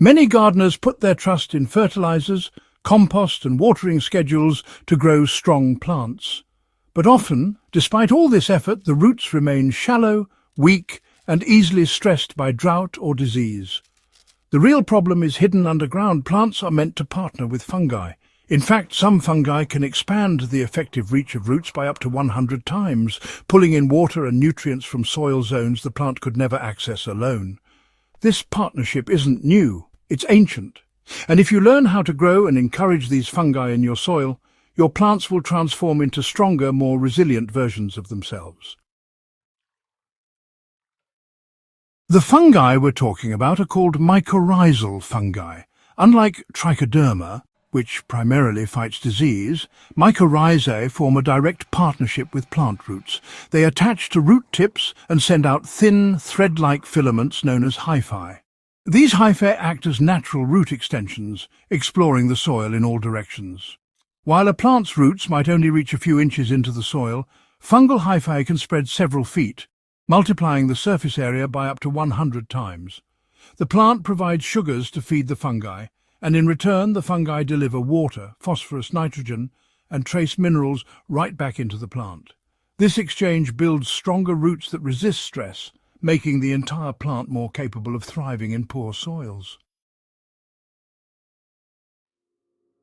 Many gardeners put their trust in fertilizers, compost and watering schedules to grow strong plants. But often, despite all this effort, the roots remain shallow, weak and easily stressed by drought or disease. The real problem is hidden underground. Plants are meant to partner with fungi. In fact, some fungi can expand the effective reach of roots by up to 100 times, pulling in water and nutrients from soil zones the plant could never access alone. This partnership isn't new, it's ancient. And if you learn how to grow and encourage these fungi in your soil, your plants will transform into stronger, more resilient versions of themselves. The fungi we're talking about are called mycorrhizal fungi. Unlike trichoderma, which primarily fights disease, mycorrhizae form a direct partnership with plant roots. They attach to root tips and send out thin, thread-like filaments known as hyphae. These hyphae act as natural root extensions, exploring the soil in all directions. While a plant's roots might only reach a few inches into the soil, fungal hyphae can spread several feet, multiplying the surface area by up to 100 times. The plant provides sugars to feed the fungi, and in return the fungi deliver water, phosphorus, nitrogen, and trace minerals right back into the plant. This exchange builds stronger roots that resist stress, making the entire plant more capable of thriving in poor soils.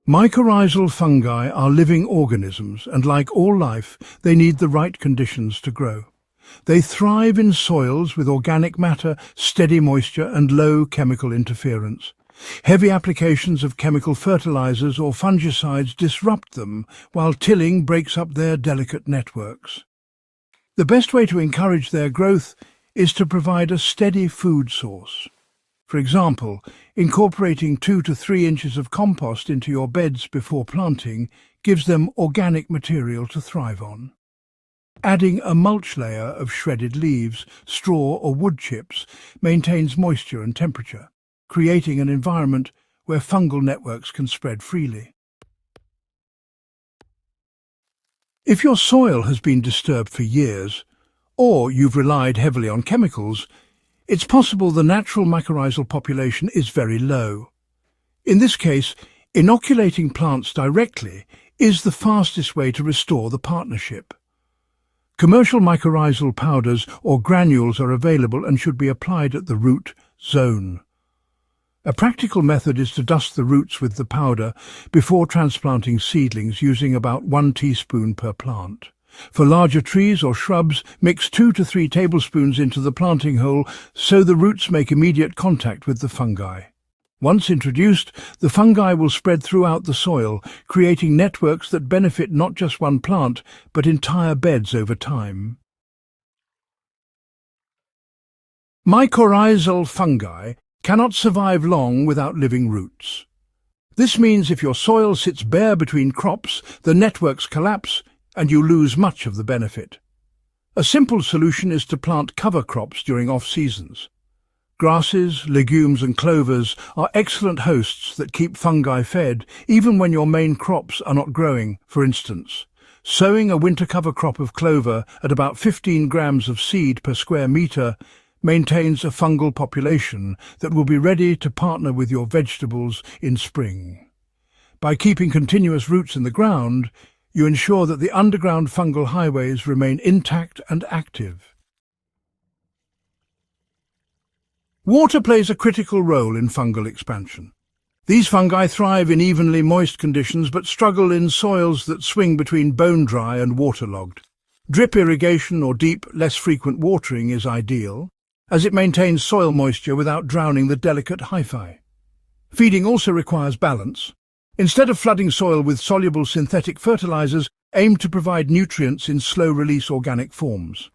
Mycorrhizal fungi are living organisms, and like all life, they need the right conditions to grow. They thrive in soils with organic matter, steady moisture and low chemical interference. Heavy applications of chemical fertilizers or fungicides disrupt them, while tilling breaks up their delicate networks. The best way to encourage their growth is to provide a steady food source. For example, incorporating 2 to 3 inches of compost into your beds before planting gives them organic material to thrive on. Adding a mulch layer of shredded leaves, straw or wood chips maintains moisture and temperature, creating an environment where fungal networks can spread freely. If your soil has been disturbed for years, or you've relied heavily on chemicals, it's possible the natural mycorrhizal population is very low. In this case, inoculating plants directly is the fastest way to restore the partnership. Commercial mycorrhizal powders or granules are available and should be applied at the root zone. A practical method is to dust the roots with the powder before transplanting seedlings, using about 1 teaspoon per plant. For larger trees or shrubs, mix 2 to 3 tablespoons into the planting hole so the roots make immediate contact with the fungi. Once introduced, the fungi will spread throughout the soil, creating networks that benefit not just one plant, but entire beds over time. Mycorrhizal fungi cannot survive long without living roots. This means if your soil sits bare between crops, the networks collapse and you lose much of the benefit. A simple solution is to plant cover crops during off-seasons. Grasses, legumes and clovers are excellent hosts that keep fungi fed, even when your main crops are not growing. For instance, sowing a winter cover crop of clover at about 15 grams of seed per square metre maintains a fungal population that will be ready to partner with your vegetables in spring. By keeping continuous roots in the ground, you ensure that the underground fungal highways remain intact and active. Water plays a critical role in fungal expansion. These fungi thrive in evenly moist conditions but struggle in soils that swing between bone-dry and waterlogged. Drip irrigation or deep, less frequent watering is ideal, as it maintains soil moisture without drowning the delicate hyphae. Feeding also requires balance. Instead of flooding soil with soluble synthetic fertilizers, aim to provide nutrients in slow-release organic forms.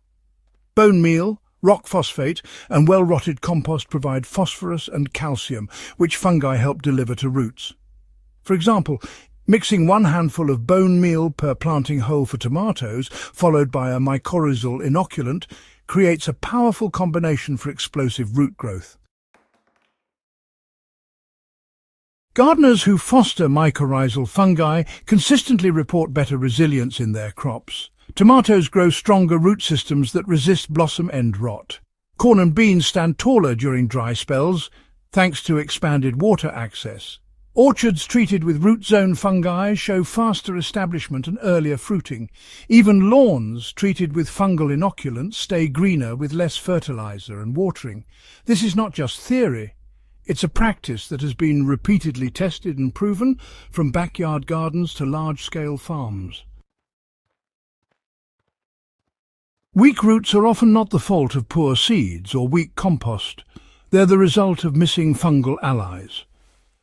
Bone meal, rock phosphate and well-rotted compost provide phosphorus and calcium, which fungi help deliver to roots. For example, mixing 1 handful of bone meal per planting hole for tomatoes, followed by a mycorrhizal inoculant, creates a powerful combination for explosive root growth. Gardeners who foster mycorrhizal fungi consistently report better resilience in their crops. Tomatoes grow stronger root systems that resist blossom end rot. Corn and beans stand taller during dry spells, thanks to expanded water access. Orchards treated with root zone fungi show faster establishment and earlier fruiting. Even lawns treated with fungal inoculants stay greener with less fertilizer and watering. This is not just theory. It's a practice that has been repeatedly tested and proven, from backyard gardens to large-scale farms. Weak roots are often not the fault of poor seeds or weak compost. They're the result of missing fungal allies.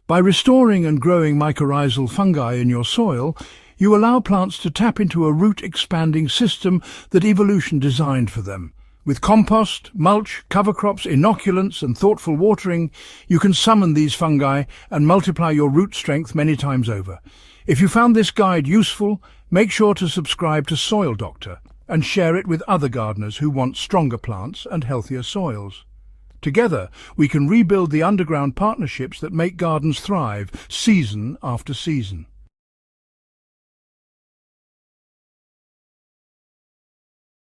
By restoring and growing mycorrhizal fungi in your soil, you allow plants to tap into a root-expanding system that evolution designed for them. With compost, mulch, cover crops, inoculants and thoughtful watering, you can summon these fungi and multiply your root strength many times over. If you found this guide useful, make sure to subscribe to Soil Doctor and share it with other gardeners who want stronger plants and healthier soils. Together, we can rebuild the underground partnerships that make gardens thrive season after season.